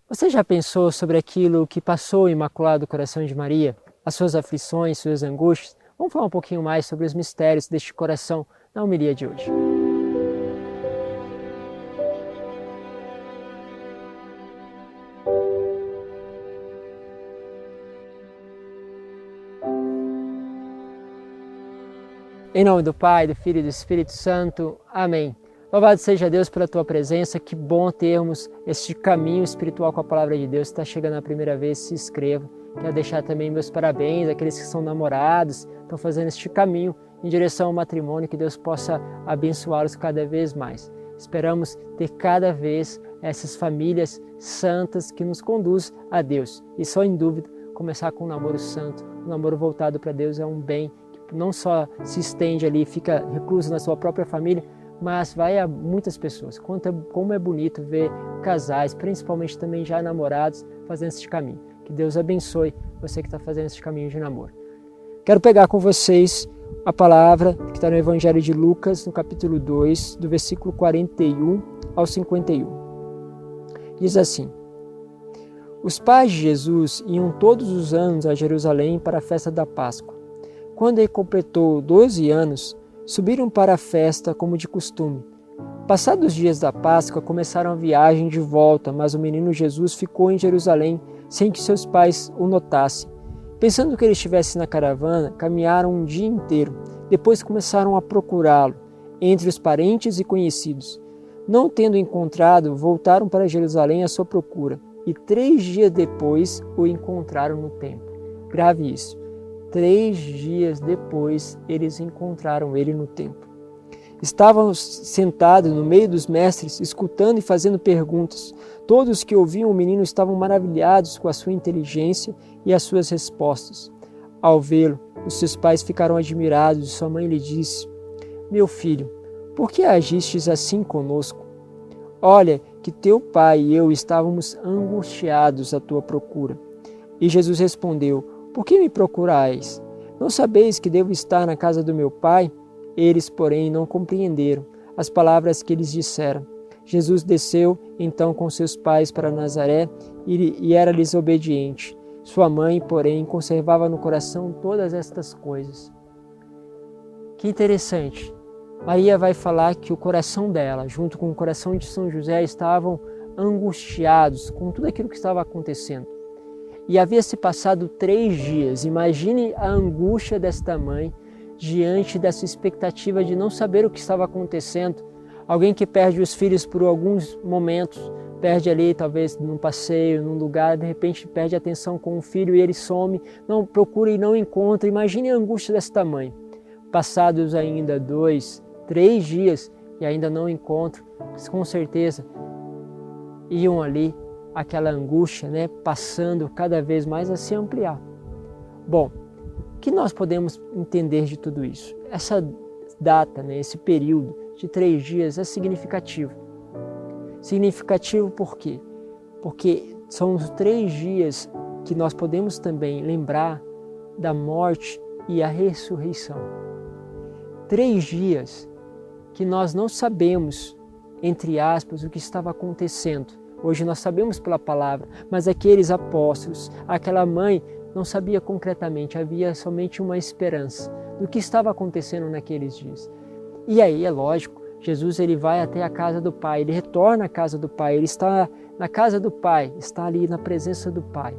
Você já pensou sobre aquilo que passou o Imaculado Coração de Maria? As suas aflições, suas angústias? Vamos falar um pouquinho mais sobre os mistérios deste coração na homilia de hoje. Em nome do Pai, do Filho e do Espírito Santo. Amém. Louvado seja Deus pela tua presença. Que bom termos este caminho espiritual com a palavra de Deus. Se está chegando a primeira vez, se inscreva. Quero deixar também meus parabéns àqueles que são namorados, estão fazendo este caminho em direção ao matrimônio, que Deus possa abençoá-los cada vez mais. Esperamos ter cada vez essas famílias santas que nos conduzem a Deus. E só em dúvida, começar com um namoro santo, um namoro voltado para Deus é um bem que não só se estende ali, fica recluso na sua própria família, mas vai a muitas pessoas. Como é bonito ver casais, principalmente também já namorados, fazendo este caminho. Que Deus abençoe você que está fazendo este caminho de namoro. Quero pegar com vocês a palavra que está no Evangelho de Lucas, no capítulo 2, do versículo 41 ao 51. Diz assim: Os pais de Jesus iam todos os anos a Jerusalém para a festa da Páscoa. Quando ele completou 12 anos, subiram para a festa como de costume. Passados os dias da Páscoa, começaram a viagem de volta, mas o menino Jesus ficou em Jerusalém sem que seus pais o notassem. Pensando que ele estivesse na caravana, caminharam um dia inteiro. Depois começaram a procurá-lo entre os parentes e conhecidos. Não tendo encontrado, voltaram para Jerusalém à sua procura, e 3 dias depois o encontraram no templo. Grave isso. 3 dias depois, eles encontraram ele no templo. Estavam sentados no meio dos mestres, escutando e fazendo perguntas. Todos que ouviam o menino estavam maravilhados com a sua inteligência e as suas respostas. Ao vê-lo, os seus pais ficaram admirados e sua mãe lhe disse: Meu filho, por que agistes assim conosco? Olha que teu pai e eu estávamos angustiados à tua procura. E Jesus respondeu: Por que me procurais? Não sabeis que devo estar na casa do meu pai? Eles, porém, não compreenderam as palavras que eles disseram. Jesus desceu, então, com seus pais para Nazaré e era-lhes obediente. Sua mãe, porém, conservava no coração todas estas coisas. Que interessante. Maria vai falar que o coração dela, junto com o coração de São José, estavam angustiados com tudo aquilo que estava acontecendo. E havia se passado 3 dias. Imagine a angústia desta mãe diante dessa expectativa de não saber o que estava acontecendo. Alguém que perde os filhos por alguns momentos, perde ali talvez num passeio, num lugar, de repente perde a atenção com o filho e ele some, não procura e não encontra. Imagine a angústia desta mãe. Passados ainda 2, 3 dias e ainda não encontram, com certeza iam ali aquela angústia, passando cada vez mais a se ampliar. Bom, o que nós podemos entender de tudo isso? Essa data, esse período de 3 dias é significativo. Significativo por quê? Porque são os 3 dias que nós podemos também lembrar da morte e a ressurreição. 3 dias que nós não sabemos, entre aspas, o que estava acontecendo. Hoje nós sabemos pela palavra, mas aqueles apóstolos, aquela mãe, não sabia concretamente, havia somente uma esperança do que estava acontecendo naqueles dias. E aí, é lógico, Jesus ele vai até a casa do Pai, ele retorna à casa do Pai, ele está na casa do Pai, está ali na presença do Pai.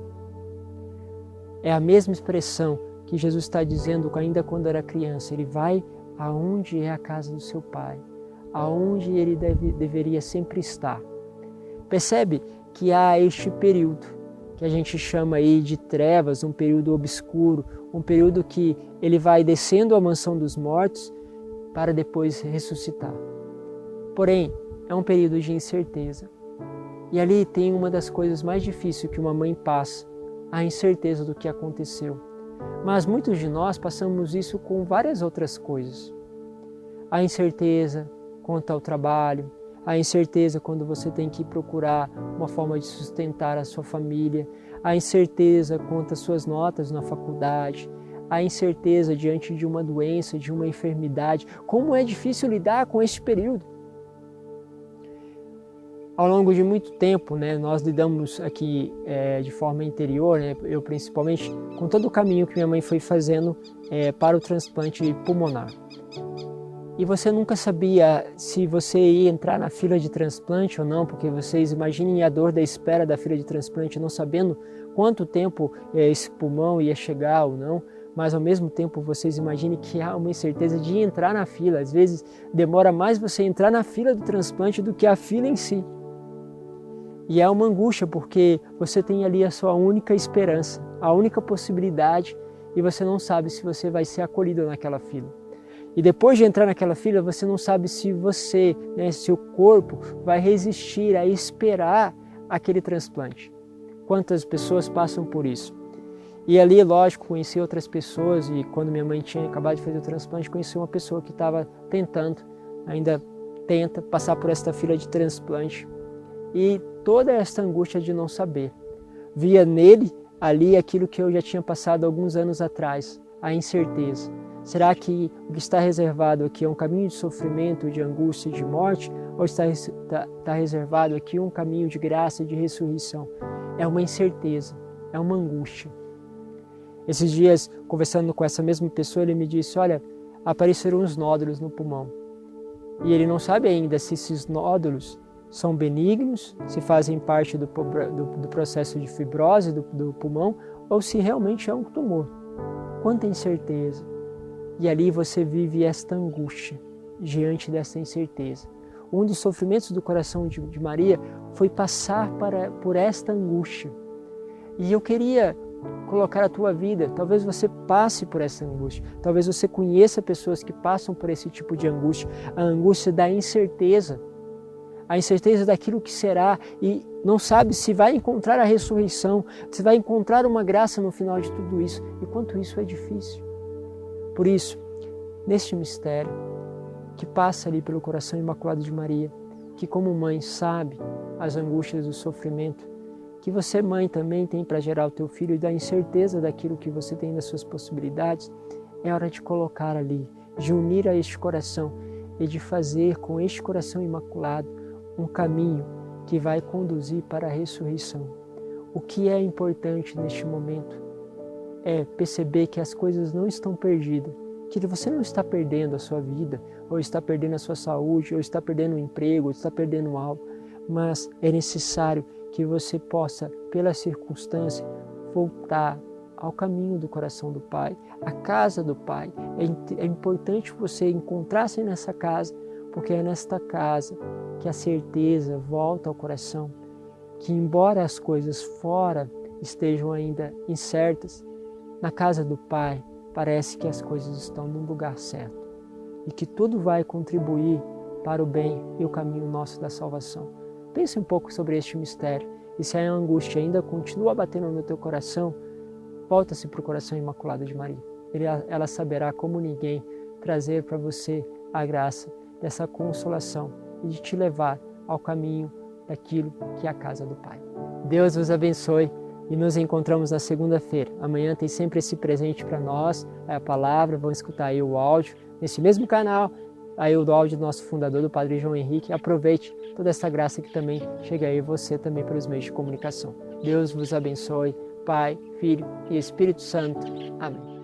É a mesma expressão que Jesus está dizendo ainda quando era criança, ele vai aonde é a casa do seu Pai, aonde ele deveria sempre estar. Percebe que há este período que a gente chama aí de trevas, um período obscuro, um período que ele vai descendo à mansão dos mortos para depois ressuscitar. Porém, é um período de incerteza. E ali tem uma das coisas mais difíceis que uma mãe passa, a incerteza do que aconteceu. Mas muitos de nós passamos isso com várias outras coisas. A incerteza quanto ao trabalho, a incerteza quando você tem que procurar uma forma de sustentar a sua família, a incerteza quanto às suas notas na faculdade, a incerteza diante de uma doença, de uma enfermidade. Como é difícil lidar com este período. Ao longo de muito tempo, né, nós lidamos aqui de forma interior, né, eu principalmente, com todo o caminho que minha mãe foi fazendo para o transplante pulmonar. E você nunca sabia se você ia entrar na fila de transplante ou não, porque vocês imaginem a dor da espera da fila de transplante, não sabendo quanto tempo esse pulmão ia chegar ou não, mas ao mesmo tempo vocês imaginem que há uma incerteza de entrar na fila. Às vezes demora mais você entrar na fila do transplante do que a fila em si. E é uma angústia porque você tem ali a sua única esperança, a única possibilidade, e você não sabe se você vai ser acolhido naquela fila. E depois de entrar naquela fila, você não sabe se você, né, seu corpo vai resistir a esperar aquele transplante. Quantas pessoas passam por isso? E ali, lógico, conheci outras pessoas, e quando minha mãe tinha acabado de fazer o transplante, conheci uma pessoa que estava tentando, ainda tenta passar por esta fila de transplante. E toda esta angústia de não saber. Via nele ali aquilo que eu já tinha passado alguns anos atrás, a incerteza. Será que o que está reservado aqui é um caminho de sofrimento, de angústia e de morte? Ou está reservado aqui um caminho de graça e de ressurreição? É uma incerteza, é uma angústia. Esses dias, conversando com essa mesma pessoa, ele me disse, olha, apareceram uns nódulos no pulmão. E ele não sabe ainda se esses nódulos são benignos, se fazem parte do processo de fibrose do pulmão, ou se realmente é um tumor. Quanta incerteza! E ali você vive esta angústia, diante dessa incerteza. Um dos sofrimentos do coração de Maria foi passar por esta angústia. E eu queria colocar a tua vida, talvez você passe por essa angústia, talvez você conheça pessoas que passam por esse tipo de angústia, a angústia da incerteza, a incerteza daquilo que será e não sabe se vai encontrar a ressurreição, se vai encontrar uma graça no final de tudo isso, e quanto isso é difícil. Por isso, neste mistério, que passa ali pelo coração imaculado de Maria, que como mãe sabe as angústias do sofrimento, que você, mãe, também tem para gerar o teu filho e dar incerteza daquilo que você tem das suas possibilidades, é hora de colocar ali, de unir a este coração e de fazer com este coração imaculado um caminho que vai conduzir para a ressurreição. O que é importante neste momento é perceber que as coisas não estão perdidas, que você não está perdendo a sua vida, ou está perdendo a sua saúde, ou está perdendo o emprego, ou está perdendo algo, mas é necessário que você possa, pela circunstância, voltar ao caminho do coração do Pai, à casa do Pai. É importante você encontrar-se nessa casa, porque é nesta casa que a certeza volta ao coração, que embora as coisas fora estejam ainda incertas, na casa do Pai parece que as coisas estão no lugar certo e que tudo vai contribuir para o bem e o caminho nosso da salvação. Pense um pouco sobre este mistério e se a angústia ainda continua batendo no teu coração, volta-se para o coração imaculado de Maria. Ela saberá como ninguém trazer para você a graça dessa consolação e de te levar ao caminho daquilo que é a casa do Pai. Deus vos abençoe e nos encontramos na segunda-feira. Amanhã tem sempre esse presente para nós, é a palavra, vamos escutar aí o áudio nesse mesmo canal, aí o áudio do nosso fundador, do Padre João Henrique. Aproveite toda essa graça que também chega aí você também pelos meios de comunicação. Deus vos abençoe, Pai, Filho e Espírito Santo. Amém.